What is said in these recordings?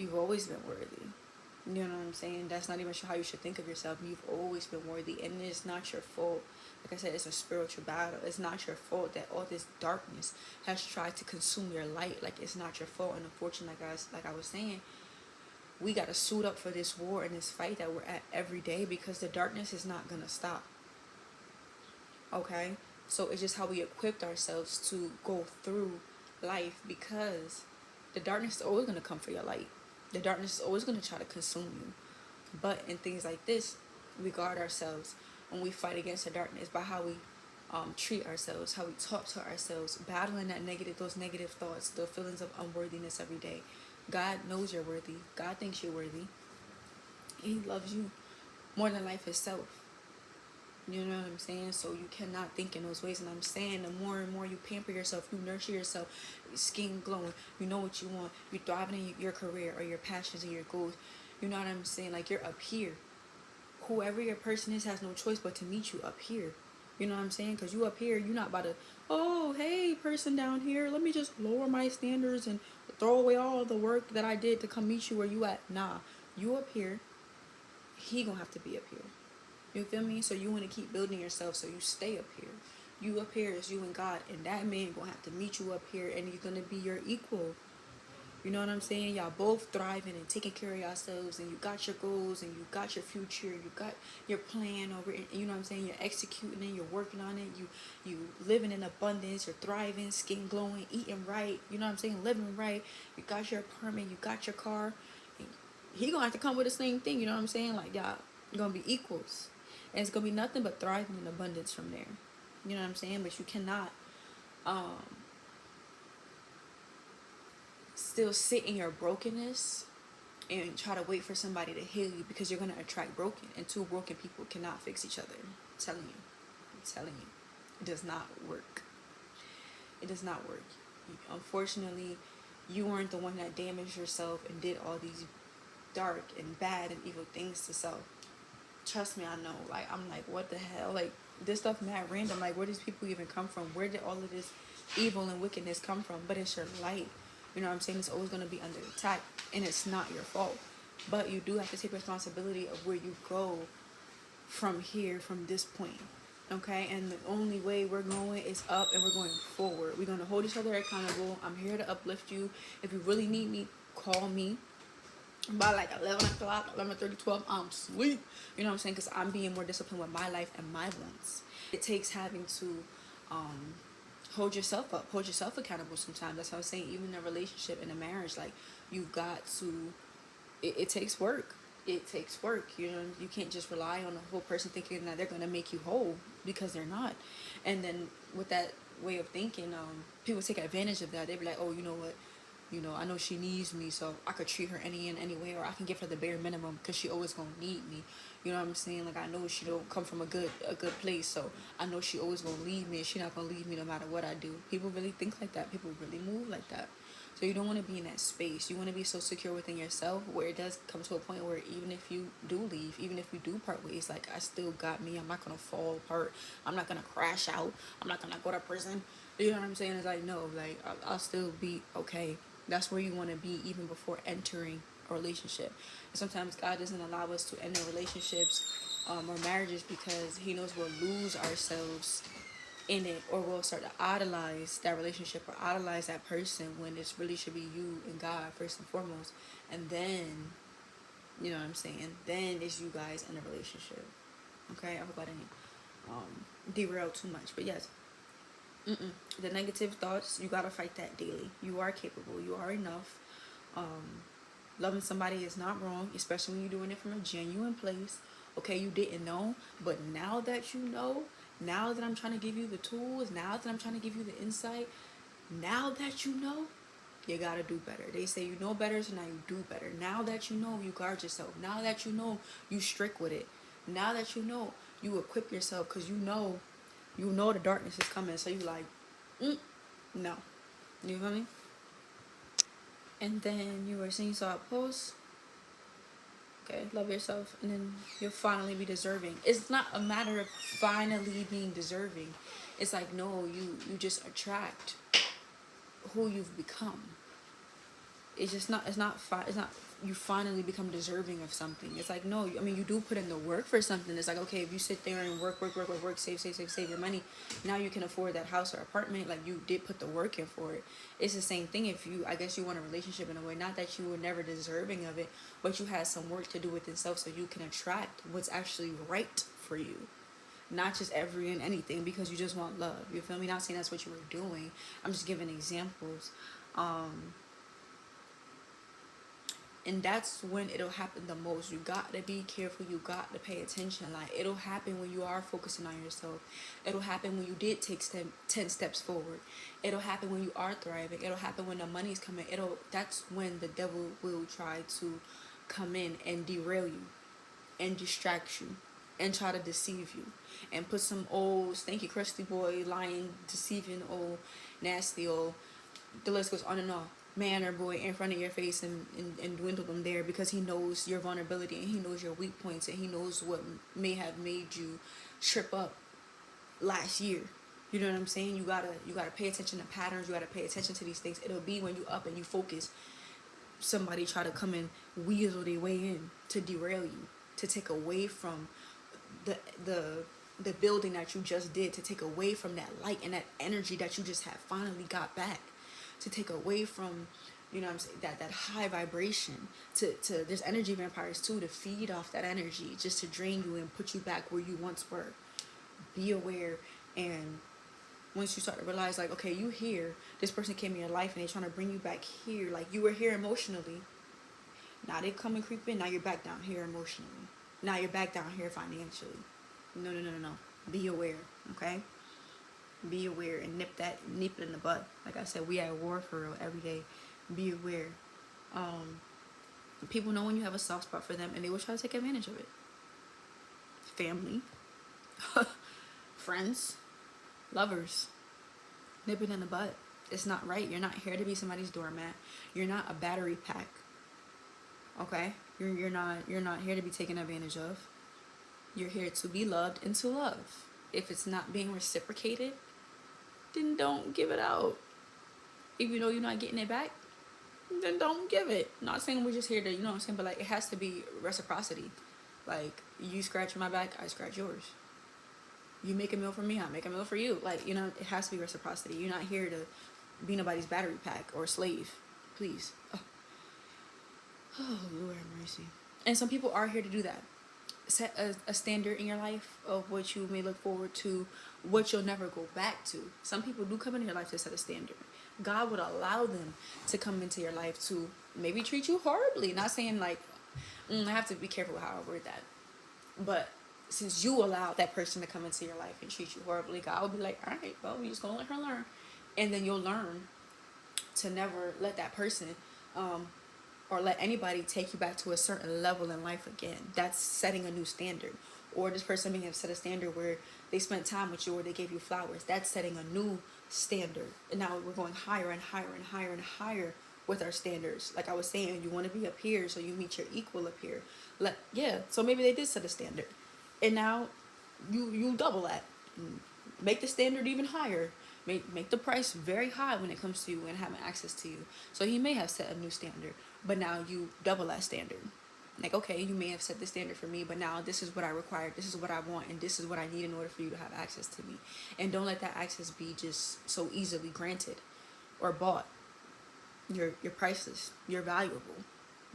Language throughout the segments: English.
You've always been worthy. You know what I'm saying? That's not even how you should think of yourself. You've always been worthy, and it's not your fault. Like I said, it's a spiritual battle. It's not your fault that all this darkness has tried to consume your light. Like, it's not your fault. And unfortunately, like I was saying, we got to suit up for this war and this fight that we're at every day, because the darkness is not going to stop. Okay? So it's just how we equipped ourselves to go through life, because the darkness is always going to come for your light. The darkness is always going to try to consume you. But in things like this, we guard ourselves when we fight against the darkness by how we treat ourselves, how we talk to ourselves, battling those negative thoughts, the feelings of unworthiness every day. God knows you're worthy. God thinks you're worthy. He loves you more than life itself. You know what I'm saying? So you cannot think in those ways. And I'm saying, the more and more you pamper yourself, you nurture yourself, your skin glowing, you know what you want, you're thriving in your career or your passions and your goals. You know what I'm saying? Like, you're up here. Whoever your person is has no choice but to meet you up here. You know what I'm saying? Because you up here, you're not about to, oh, hey, person down here, let me just lower my standards and throw away all the work that I did to come meet you where you at. Nah, you up here, he gonna have to be up here. You feel me? So you want to keep building yourself so you stay up here. You up here is you and God, and that man gonna have to meet you up here, and he's gonna be your equal. You know what I'm saying? Y'all both thriving and taking care of yourselves, and you got your goals, and you got your future, you got your plan over it. You know what I'm saying? You're executing it, you're working on it, you living in abundance, you're thriving, skin glowing, eating right. You know what I'm saying? Living right. You got your apartment, you got your car. And he gonna have to come with the same thing. You know what I'm saying? Like, y'all gonna be equals, and it's gonna be nothing but thriving in abundance from there. You know what I'm saying? But you cannot still sit in your brokenness and try to wait for somebody to heal you, because you're going to attract broken, and two broken people cannot fix each other. I'm telling you, it does not work. It does not work. Unfortunately, you weren't the one that damaged yourself and did all these dark and bad and evil things to self. Trust me, I know. Like, I'm like, what the hell? Like, this stuff mad random. Like, where these people even come from? Where did all of this evil and wickedness come from? But it's your light. You know what I'm saying? It's always going to be under attack, and it's not your fault. But you do have to take responsibility of where you go from here, from this point. Okay? And the only way we're going is up, and we're going forward. We're going to hold each other accountable. I'm here to uplift you. If you really need me, call me. By like 11 o'clock, 11:30, 12, I'm asleep. You know what I'm saying? Because I'm being more disciplined with my life and my wants. It takes having to hold yourself up, hold yourself accountable sometimes. That's what I was saying. Even in a relationship, in a marriage, like, you've got to, it takes work. It takes work. You know, you can't just rely on the whole person thinking that they're going to make you whole, because they're not. And then with that way of thinking, people take advantage of that. They be like, oh, you know what? You know, I know she needs me, so I could treat her any way, or I can give her the bare minimum because she always gonna need me. You know what I'm saying? Like, I know she don't come from a good place, so I know she always gonna leave me, and she not gonna leave me no matter what I do. People really think like that. People really move like that. So you don't want to be in that space. You want to be so secure within yourself, where it does come to a point where even if you do leave, even if we do part ways, like, I still got me. I'm not gonna fall apart. I'm not gonna crash out. I'm not gonna go to prison. You know what I'm saying? It's like, no, like, I'll still be okay. That's where you want to be, even before entering a relationship. And sometimes God doesn't allow us to enter relationships or marriages because he knows we'll lose ourselves in it, or we'll start to idolize that relationship or idolize that person, when it really should be you and God first and foremost. And then, you know what I'm saying, then it's you guys in a relationship. Okay, I hope I didn't derail too much, but yes. The negative thoughts, you gotta fight that daily. You are capable. You are enough. Loving somebody is not wrong, especially when you're doing it from a genuine place. Okay, you didn't know, but now that you know, now that I'm trying to give you the tools, now that I'm trying to give you the insight, now that you know, you gotta do better. They say you know better, so now you do better. Now that you know, you guard yourself. Now that you know, you strict with it. Now that you know, you equip yourself, because you know the darkness is coming. So you like, no. You feel me? And then you were saying you saw a post. Okay, love yourself, and then you'll finally be deserving. It's not a matter of finally being deserving. It's like, no, you just attract who you've become. It's just not, it's not you finally become deserving of something. It's like, no, I mean, you do put in the work for something. It's like, okay, if you sit there and work, save your money, now you can afford that house or apartment. Like, you did put the work in for it. It's the same thing if you, I guess you want a relationship in a way, not that you were never deserving of it, but you had some work to do with yourself so you can attract what's actually right for you. Not just every and anything because you just want love. You feel me? Not saying that's what you were doing. I'm just giving examples. And that's when it'll happen the most. You got to be careful. You got to pay attention. Like, it'll happen when you are focusing on yourself. It'll happen when you did take 10 steps forward. It'll happen when you are thriving. It'll happen when the money's coming. That's when the devil will try to come in and derail you and distract you and try to deceive you and put some old stinky crusty boy, lying, deceiving, old nasty, old, the list goes on and on, man or boy in front of your face and dwindle them there because he knows your vulnerability and he knows your weak points and he knows what may have made you trip up last year. You know what I'm saying? You gotta pay attention to patterns. You gotta pay attention to these things. It'll be when you up and you focus, somebody try to come and weasel their way in to derail you, to take away from the building that you just did, to take away from that light and that energy that you just have finally got back, to take away from, you know what I'm saying, that high vibration, to there's energy vampires too, to feed off that energy, just to drain you and put you back where you once were. Be aware. And once you start to realize, like, okay, you here, this person came in your life and they're trying to bring you back here, like you were here emotionally, now they come and creep in, now you're back down here emotionally, now you're back down here financially. No. Be aware, okay? Be aware and nip it in the bud. Like I said, we at war for real every day. Be aware. People know when you have a soft spot for them and they will try to take advantage of it. Family, friends, lovers, nip it in the bud. It's not right. You're not here to be somebody's doormat. You're not a battery pack. Okay? You're not here to be taken advantage of. You're here to be loved and to love. If it's not being reciprocated, then don't give it out. If you know you're not getting it back, then don't give it. Not saying we're just here to, you know what I'm saying, but like, it has to be reciprocity. Like, you scratch my back, I scratch yours. You make a meal for me, I make a meal for you. Like, you know, it has to be reciprocity. You're not here to be nobody's battery pack or slave. Please. Oh, Lord have mercy. And some people are here to do that. Set a standard in your life of what you may look forward to, what you'll never go back to. Some people do come into your life to set a standard. God would allow them to come into your life to maybe treat you horribly. Not saying like, I have to be careful with how I word that. But since you allow that person to come into your life and treat you horribly, God will be like, all right, well, we just gonna let her learn. And then you'll learn to never let that person or let anybody take you back to a certain level in life again. That's setting a new standard. Or this person may have set a standard where they spent time with you or they gave you flowers. That's setting a new standard. And now we're going higher and higher and higher and higher with our standards. Like I was saying, you want to be up here so you meet your equal up here. So maybe they did set a standard. And now you double that. Make the standard even higher. Make the price very high when it comes to you and having access to you. So he may have set a new standard, but now you double that standard. Like, okay, you may have set the standard for me, but now this is what I require, this is what I want, and this is what I need in order for you to have access to me. And don't let that access be just so easily granted or bought. You're priceless. You're valuable.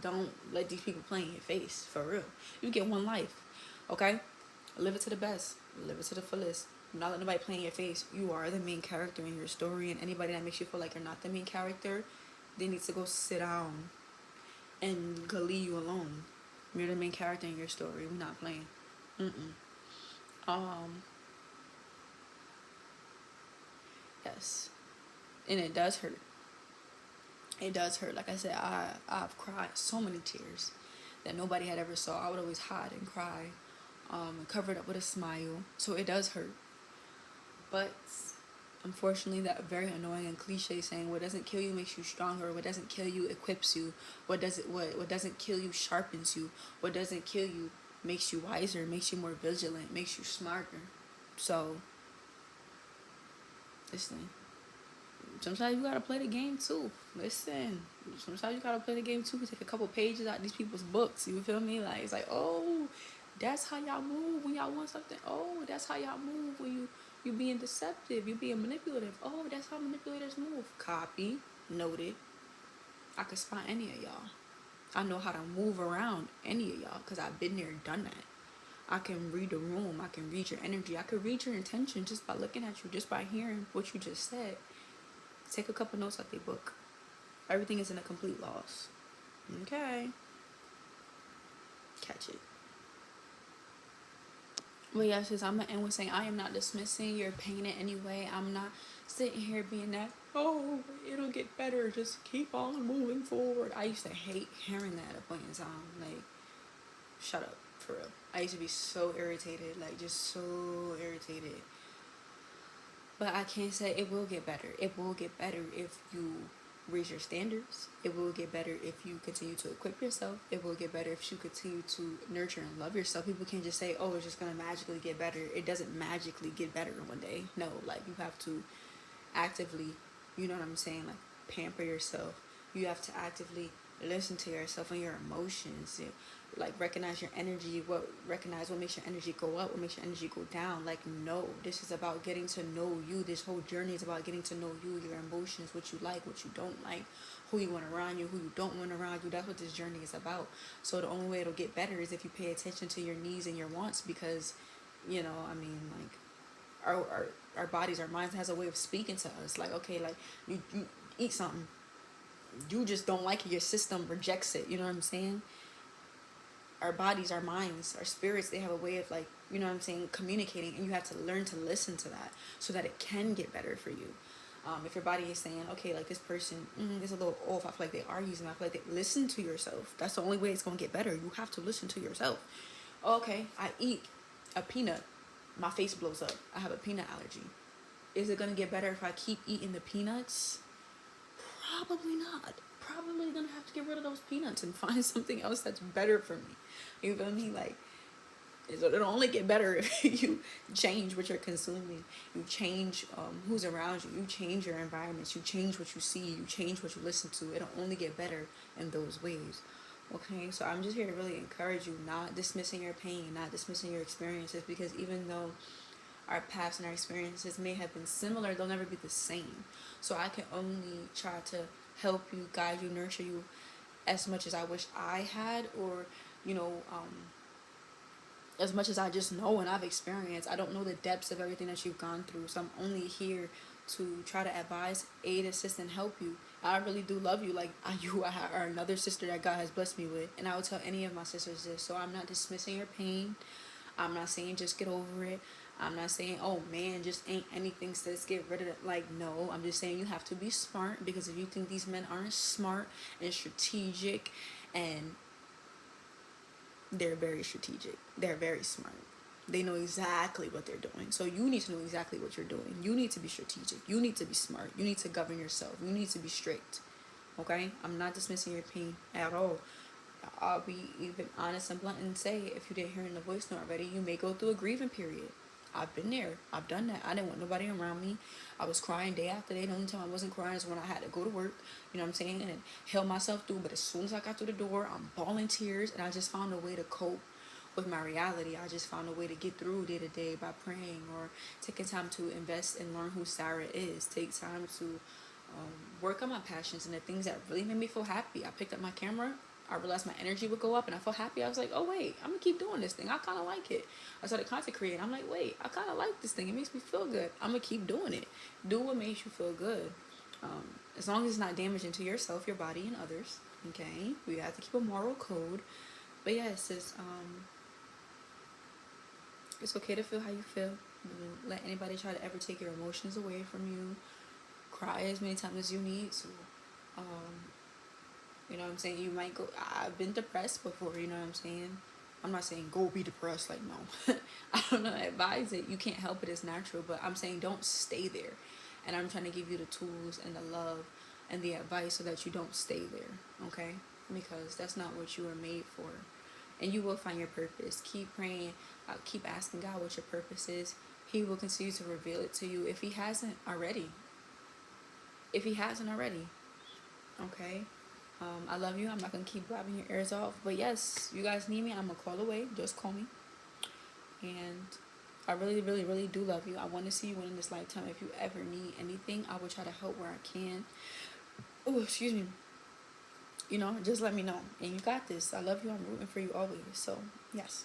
Don't let these people play in your face, for real. You get one life, okay? Live it to the best. Live it to the fullest. Not let nobody play in your face. You are the main character in your story, and anybody that makes you feel like you're not the main character, they need to go sit down and go leave you alone. You're the main character in your story. We're not playing. Yes. And it does hurt. It does hurt. Like I said, I've cried so many tears that nobody had ever saw. I would always hide and cry, and cover it up with a smile. So it does hurt. But unfortunately, that very annoying and cliche saying, what doesn't kill you makes you stronger. What doesn't kill you equips you. What doesn't kill you sharpens you. What doesn't kill you makes you wiser, makes you more vigilant, makes you smarter. So, listen, Sometimes you gotta play the game too. Listen, sometimes you gotta play the game too. Take a couple pages out of these people's books. You feel me? Like, it's like, oh, that's how y'all move when y'all want something. Oh, that's how y'all move when you being deceptive. You being manipulative. Oh, that's how manipulators move. Copy, noted. I could spot any of y'all. I know how to move around any of y'all because I've been there and done that. I can read the room. I can read your energy. I can read your intention just by looking at you, just by hearing what you just said. Take a couple notes out their book. Everything is in a complete loss. Okay. Catch it. But yeah, sis, I'm going to end with saying I am not dismissing your pain in any way. I'm not sitting here being that, oh, it'll get better. Just keep on moving forward. I used to hate hearing that at a point in time. Like, shut up, for real. I used to be so irritated. Like, just so irritated. But I can't say it will get better. It will get better if you raise your standards. It will get better if you continue to equip yourself. It will get better if you continue to nurture and love yourself. People can't just say, oh, it's just going to magically get better. It doesn't magically get better in one day. No, like, you have to actively, you know what I'm saying, like, pamper yourself. You have to actively listen to yourself and your emotions. Like, recognize your energy, recognize what makes your energy go up, what makes your energy go down. Like, no, this is about getting to know you. This whole journey is about getting to know you, your emotions, what you like, what you don't like, who you want around you, who you don't want around you. That's what this journey is about. So the only way it'll get better is if you pay attention to your needs and your wants, because, you know, I mean, like, our bodies, our minds has a way of speaking to us. Like, okay, like, you eat something, you just don't like it, your system rejects it, you know what I'm saying? Our bodies, our minds, our spirits, they have a way of, like, you know what I'm saying, communicating, and you have to learn to listen to that so that it can get better for you. If your body is saying, okay, like, this person is a little off, I feel like they are using, I feel like they listen to yourself. That's the only way it's going to get better. You have to listen to yourself. Okay, I eat a peanut, my face blows up, I have a peanut allergy. Is it going to get better if I keep eating the peanuts? Probably not. Probably gonna have to get rid of those peanuts and find something else that's better for me. You feel me? Like, it'll only get better if you change what you're consuming. You change who's around you. You change your environments. You change what you see. You change what you listen to. It'll only get better in those ways. Okay, so I'm just here to really encourage you, not dismissing your pain, not dismissing your experiences, because even though our paths and our experiences may have been similar, they'll never be the same. So I can only try to help you, guide you, nurture you as much as I wish I had, or, you know, as much as I just know and I've experienced. I don't know the depths of everything that you've gone through, so I'm only here to try to advise, aid, assist, and help you. I really do love you. Like, you are another sister that God has blessed me with, and I would tell any of my sisters this. So I'm not dismissing your pain. I'm not saying just get over it. I'm not saying, oh man, just ain't anything, sis, get rid of it. Like, no, I'm just saying you have to be smart, because if you think these men aren't smart and strategic, and they're very strategic, they're very smart, they know exactly what they're doing. So you need to know exactly what you're doing. You need to be strategic. You need to be smart. You need to govern yourself. You need to be strict. Okay? I'm not dismissing your pain at all. I'll be even honest and blunt and say, if you didn't hear in the voice note already, you may go through a grieving period. I've been there. I've done that. I didn't want nobody around me. I was crying day after day. The only time I wasn't crying is when I had to go to work, you know what I'm saying, and held myself through. But as soon as I got through the door, I'm bawling tears, and I just found a way to cope with my reality. I just found a way to get through day to day by praying, or taking time to invest and learn who Sarah is. Take time to work on my passions and the things that really made me feel happy. I picked up my camera. I realized my energy would go up and I felt happy. I was like, oh wait, I'm gonna keep doing this thing. I kind of like it. I started content creating. I'm like, wait, I kind of like this thing. It makes me feel good. I'm gonna keep doing it. Do what makes you feel good. As long as it's not damaging to yourself, your body, and others. Okay, we have to keep a moral code. But yes, it's okay to feel how you feel. Don't let anybody try to ever take your emotions away from you. Cry as many times as you need to. You know what I'm saying? You might go, I've been depressed before, you know what I'm saying? I'm not saying go be depressed, like, no. I don't know, I advise it. You can't help it, it's natural. But I'm saying don't stay there. And I'm trying to give you the tools and the love and the advice so that you don't stay there, okay? Because that's not what you were made for. And you will find your purpose. Keep praying. Keep asking God what your purpose is. He will continue to reveal it to you if he hasn't already. if he hasn't already. Okay. I love you. I'm not gonna keep blabbing your ears off. But yes, you guys need me, I'm gonna call away. Just call me. And I really, really, really do love you. I want to see you win in this lifetime. If you ever need anything, I will try to help where I can. Oh, excuse me. You know, just let me know. And you got this. I love you. I'm rooting for you always. So, yes.